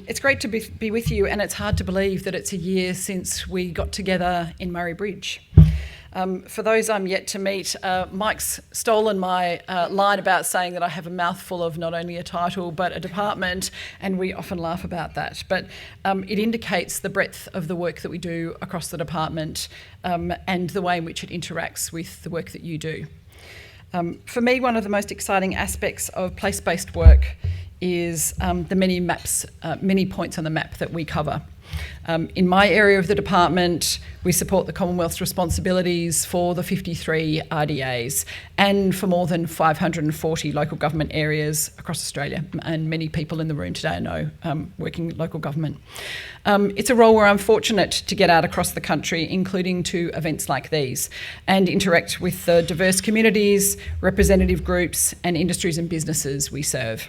It's great to be with you, and it's hard to believe that it's a year since we got together in Murray Bridge. For those I'm yet to meet, Mike's stolen my line about saying that I have a mouthful of not only a title but a department, and we often laugh about that. But it indicates the breadth of the work that we do across the department and the way in which it interacts with the work that you do. For me, one of the most exciting aspects of place-based work is the many points on the map that we cover. In my area of the department, we support the Commonwealth's responsibilities for the 53 RDAs and for more than 540 local government areas across Australia, and many people in the room today know working in local government. It's a role where I'm fortunate to get out across the country, including to events like these, and interact with the diverse communities, representative groups and industries and businesses we serve.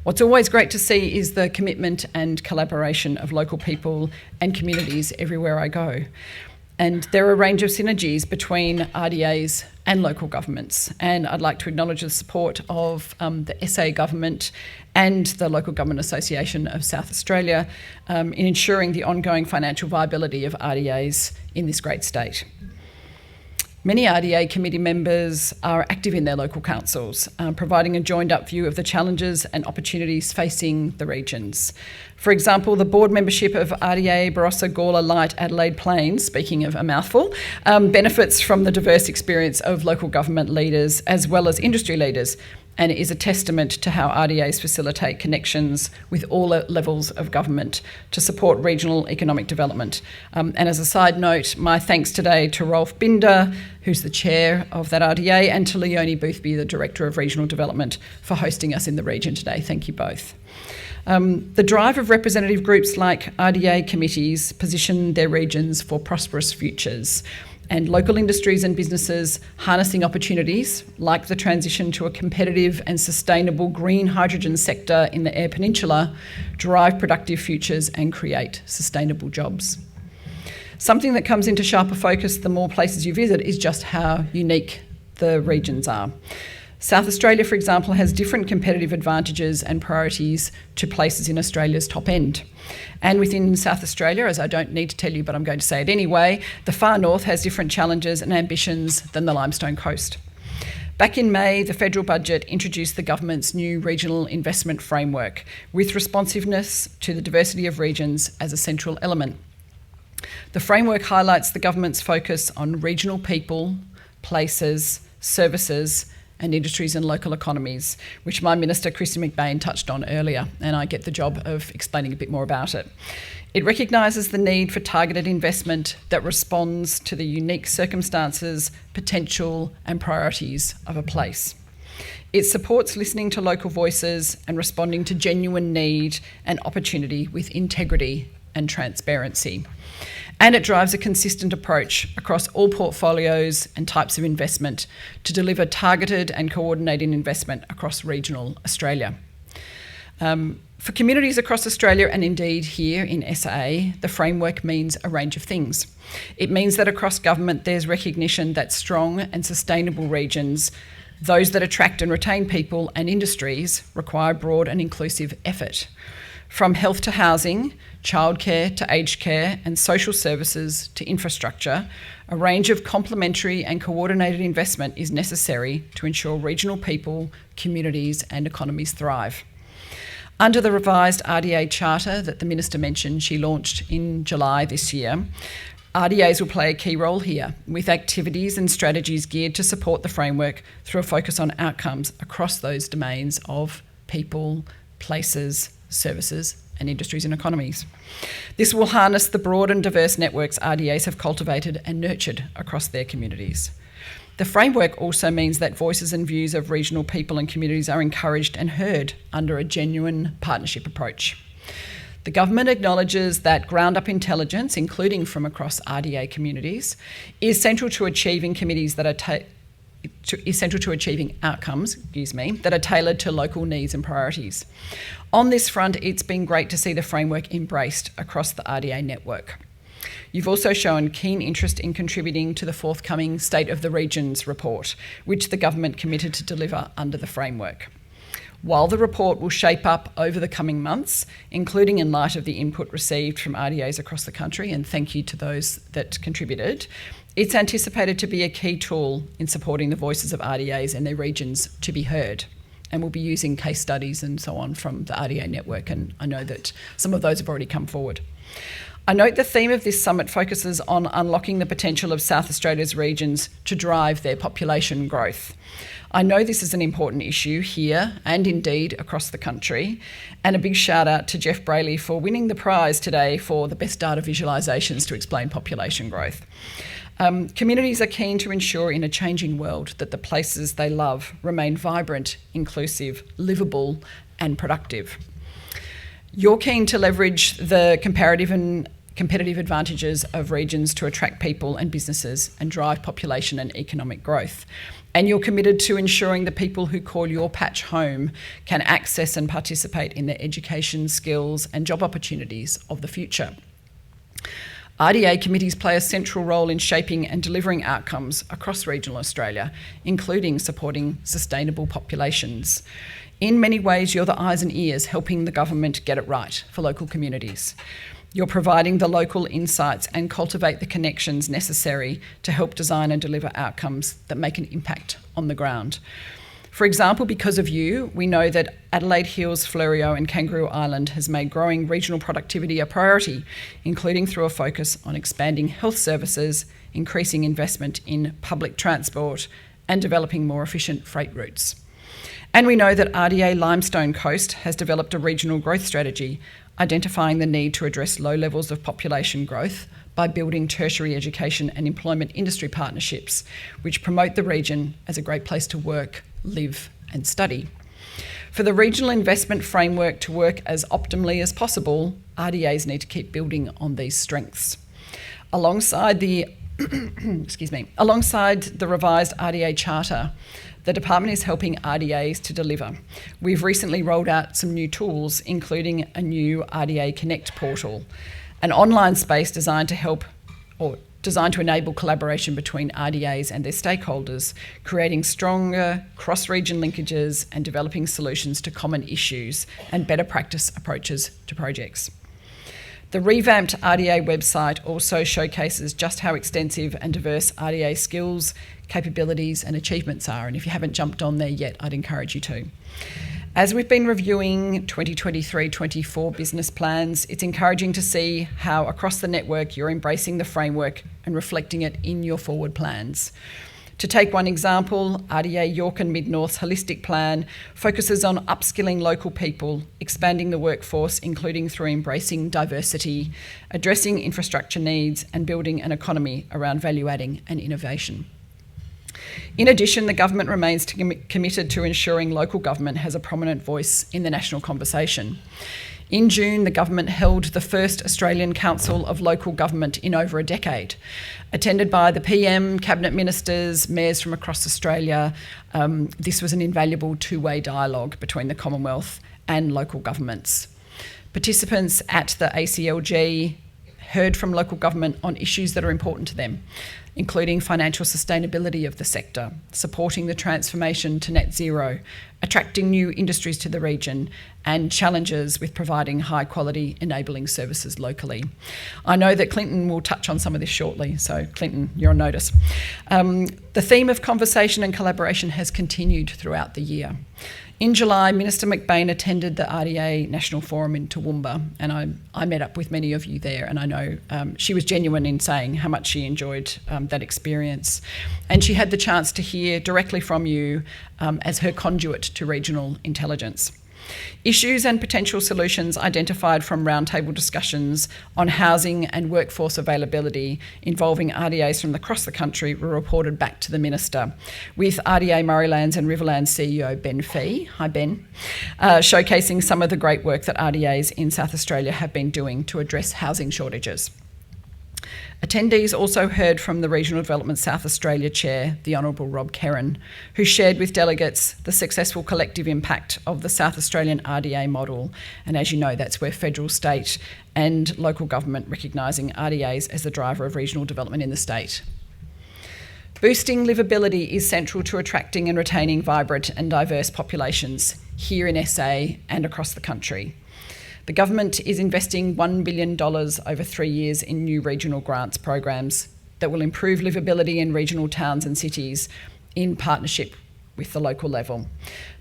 What's always great to see is the commitment and collaboration of local people and communities everywhere I go. And there are a range of synergies between RDAs and local governments. And I'd like to acknowledge the support of the SA government and the Local Government Association of South Australia in ensuring the ongoing financial viability of RDAs in this great state. Many RDA committee members are active in their local councils, providing a joined-up view of the challenges and opportunities facing the regions. For example, the board membership of RDA Barossa Gawler Light Adelaide Plains, speaking of a mouthful, benefits from the diverse experience of local government leaders as well as industry leaders, and it is a testament to how RDAs facilitate connections with all levels of government to support regional economic development. And as a side note, my thanks today to Rolf Binder, who's the chair of that RDA, and to Leonie Boothby, the Director of Regional Development, for hosting us in the region today. Thank you both. The drive of representative groups like RDA committees position their regions for prosperous futures, and local industries and businesses harnessing opportunities like the transition to a competitive and sustainable green hydrogen sector in the Eyre Peninsula drive productive futures and create sustainable jobs. Something that comes into sharper focus the more places you visit is just how unique the regions are. South Australia, for example, has different competitive advantages and priorities to places in Australia's top end. And within South Australia, as I don't need to tell you, but I'm going to say it anyway, the far north has different challenges and ambitions than the Limestone Coast. Back in May, the federal budget introduced the government's new regional investment framework, with responsiveness to the diversity of regions as a central element. The framework highlights the government's focus on regional people, places, services, and industries and local economies, which my Minister, Christian McBain, touched on earlier, and I get the job of explaining a bit more about it. It recognises the need for targeted investment that responds to the unique circumstances, potential and priorities of a place. It supports listening to local voices and responding to genuine need and opportunity with integrity and transparency. And it drives a consistent approach across all portfolios and types of investment to deliver targeted and coordinated investment across regional Australia. For communities across Australia and indeed here in SA, the framework means a range of things. It means that across government there's recognition that strong and sustainable regions, those that attract and retain people and industries, require broad and inclusive effort. From health to housing, childcare to aged care and social services to infrastructure, a range of complementary and coordinated investment is necessary to ensure regional people, communities and economies thrive. Under the revised RDA Charter that the Minister mentioned she launched in July this year, RDAs will play a key role here, with activities and strategies geared to support the framework through a focus on outcomes across those domains of people, places, services and industries and economies. This will harness the broad and diverse networks RDAs have cultivated and nurtured across their communities. The framework also means that voices and views of regional people and communities are encouraged and heard under a genuine partnership approach. The government acknowledges that ground-up intelligence, including from across RDA communities, is central to achieving outcomes that are tailored to local needs and priorities. On this front, it's been great to see the framework embraced across the RDA network. You've also shown keen interest in contributing to the forthcoming State of the Regions report, which the government committed to deliver under the framework. While the report will shape up over the coming months, including in light of the input received from RDAs across the country, and thank you to those that contributed, it's anticipated to be a key tool in supporting the voices of RDAs and their regions to be heard. And we'll be using case studies and so on from the RDA network, and I know that some of those have already come forward. I note the theme of this summit focuses on unlocking the potential of South Australia's regions to drive their population growth. I know this is an important issue here and indeed across the country, and a big shout out to Jeff Brayley for winning the prize today for the best data visualisations to explain population growth. Communities are keen to ensure in a changing world that the places they love remain vibrant, inclusive, livable and productive. You're keen to leverage the comparative and competitive advantages of regions to attract people and businesses and drive population and economic growth. And you're committed to ensuring the people who call your patch home can access and participate in the education, skills and job opportunities of the future. RDA committees play a central role in shaping and delivering outcomes across regional Australia, including supporting sustainable populations. In many ways, you're the eyes and ears helping the government get it right for local communities. You're providing the local insights and cultivate the connections necessary to help design and deliver outcomes that make an impact on the ground. For example, because of you, we know that Adelaide Hills, Fleurieu and Kangaroo Island has made growing regional productivity a priority, including through a focus on expanding health services, increasing investment in public transport and developing more efficient freight routes. And we know that RDA Limestone Coast has developed a regional growth strategy, identifying the need to address low levels of population growth by building tertiary education and employment industry partnerships, which promote the region as a great place to work, live and study. For the regional investment framework to work as optimally as possible, RDAs need to keep building on these strengths. Alongside the alongside the revised RDA Charter, the department is helping RDAs to deliver. We've recently rolled out some new tools, including a new RDA Connect portal, an online space designed to enable collaboration between RDAs and their stakeholders, creating stronger cross-region linkages and developing solutions to common issues and better practice approaches to projects. The revamped RDA website also showcases just how extensive and diverse RDA skills, capabilities and achievements are, and if you haven't jumped on there yet, I'd encourage you to. As we've been reviewing 2023-24 business plans, it's encouraging to see how across the network you're embracing the framework and reflecting it in your forward plans. To take one example, RDA York and Mid-North's holistic plan focuses on upskilling local people, expanding the workforce, including through embracing diversity, addressing infrastructure needs and building an economy around value adding and innovation. In addition, the government remains committed to ensuring local government has a prominent voice in the national conversation. In June, the government held the first Australian Council of Local Government in over a decade. Attended by the PM, Cabinet Ministers, mayors from across Australia, this was an invaluable two-way dialogue between the Commonwealth and local governments. Participants at the ACLG heard from local government on issues that are important to them, including financial sustainability of the sector, supporting the transformation to net zero, attracting new industries to the region, and challenges with providing high quality enabling services locally. I know that Clinton will touch on some of this shortly, so Clinton, you're on notice. The theme of conversation and collaboration has continued throughout the year. In July, Minister McBain attended the RDA National Forum in Toowoomba, and I met up with many of you there, and I know she was genuine in saying how much she enjoyed that experience. And she had the chance to hear directly from you as her conduit to regional intelligence. Issues and potential solutions identified from roundtable discussions on housing and workforce availability involving RDAs from across the country were reported back to the Minister, with RDA Murraylands and Riverlands CEO Ben Fee, hi Ben, showcasing some of the great work that RDAs in South Australia have been doing to address housing shortages. Attendees also heard from the Regional Development South Australia Chair, the Honourable Rob Kerrin, who shared with delegates the successful collective impact of the South Australian RDA model. And as you know, that's where federal, state and local government recognising RDAs as the driver of regional development in the state. Boosting livability is central to attracting and retaining vibrant and diverse populations here in SA and across the country. The government is investing $1 billion over 3 years in new regional grants programs that will improve livability in regional towns and cities in partnership with the local level.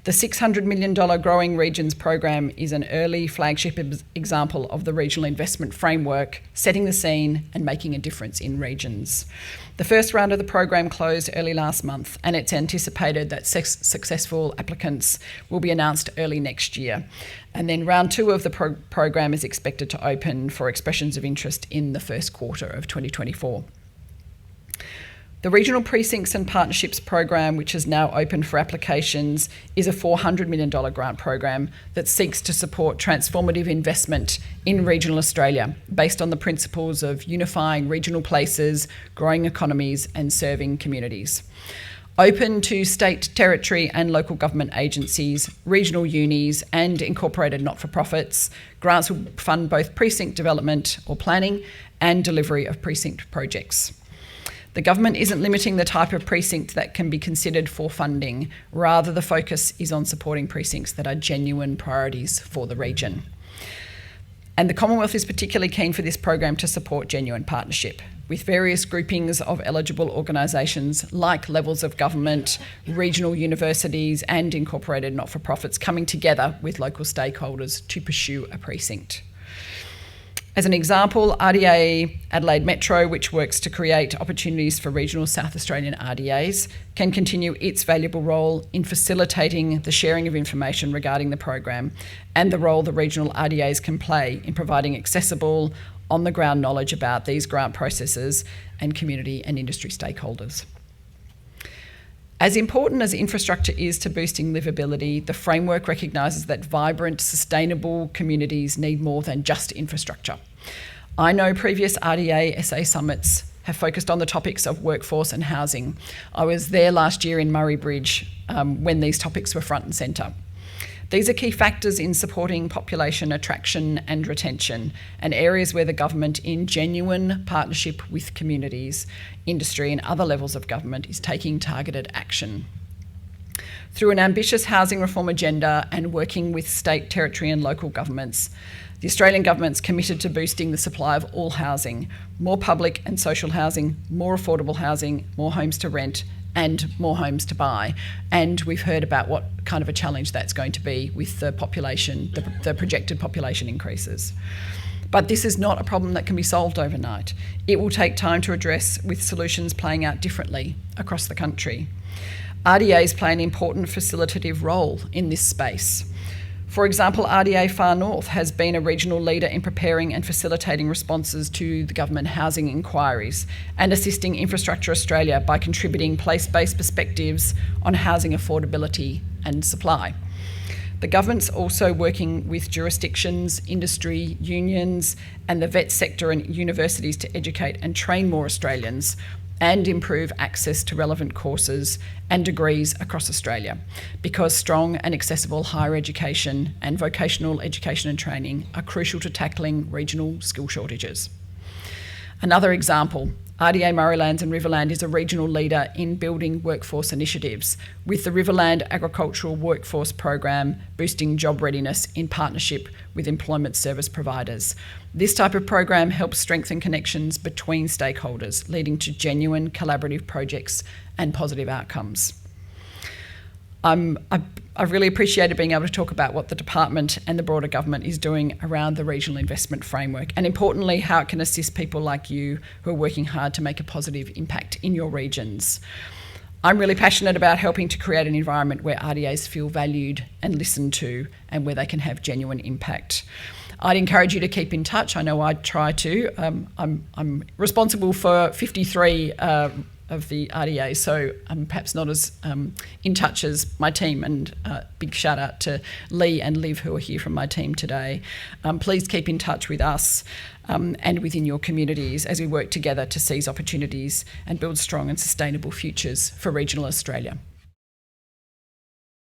The $600 million Growing Regions program is an early flagship example of the regional investment framework, setting the scene and making a difference in regions. The first round of the program closed early last month, and it's anticipated that successful applicants will be announced early next year. And then round 2 of the program is expected to open for expressions of interest in the first quarter of 2024. The Regional Precincts and Partnerships program, which is now open for applications, is a $400 million grant program that seeks to support transformative investment in regional Australia based on the principles of unifying regional places, growing economies and serving communities. Open to state, territory and local government agencies, regional unis and incorporated not-for-profits, grants will fund both precinct development or planning and delivery of precinct projects. The government isn't limiting the type of precinct that can be considered for funding. Rather, the focus is on supporting precincts that are genuine priorities for the region. And the Commonwealth is particularly keen for this program to support genuine partnership with various groupings of eligible organisations like levels of government, regional universities and incorporated not-for-profits coming together with local stakeholders to pursue a precinct. As an example, RDA Adelaide Metro, which works to create opportunities for regional South Australian RDAs, can continue its valuable role in facilitating the sharing of information regarding the program and the role the regional RDAs can play in providing accessible, on-the-ground knowledge about these grant processes and community and industry stakeholders. As important as infrastructure is to boosting livability, the framework recognises that vibrant, sustainable communities need more than just infrastructure. I know previous RDSA summits have focused on the topics of workforce and housing. I was there last year in Murray Bridge when these topics were front and centre. These are key factors in supporting population attraction and retention, and areas where the government, in genuine partnership with communities, industry and other levels of government, is taking targeted action. Through an ambitious housing reform agenda and working with state, territory and local governments, the Australian government's committed to boosting the supply of all housing, more public and social housing, more affordable housing, more homes to rent and more homes to buy. And we've heard about what kind of a challenge that's going to be with the population, the projected population increases. But this is not a problem that can be solved overnight. It will take time to address, with solutions playing out differently across the country. RDAs play an important facilitative role in this space. For example, RDA Far North has been a regional leader in preparing and facilitating responses to the government housing inquiries and assisting Infrastructure Australia by contributing place-based perspectives on housing affordability and supply. The government's also working with jurisdictions, industry, unions and the vet sector and universities to educate and train more Australians and improve access to relevant courses and degrees across Australia, because strong and accessible higher education and vocational education and training are crucial to tackling regional skill shortages. Another example, RDA Murraylands and Riverland is a regional leader in building workforce initiatives, with the Riverland Agricultural Workforce Program boosting job readiness in partnership with employment service providers. This type of program helps strengthen connections between stakeholders, leading to genuine collaborative projects and positive outcomes. I've really appreciated being able to talk about what the department and the broader government is doing around the regional investment framework, and importantly, how it can assist people like you who are working hard to make a positive impact in your regions. I'm really passionate about helping to create an environment where RDAs feel valued and listened to, and where they can have genuine impact. I'd encourage you to keep in touch. I know I try to. I'm responsible for 53 of the RDA, so I'm perhaps not as in touch as my team, and big shout out to Lee and Liv who are here from my team today. Please keep in touch with us and within your communities as we work together to seize opportunities and build strong and sustainable futures for regional Australia.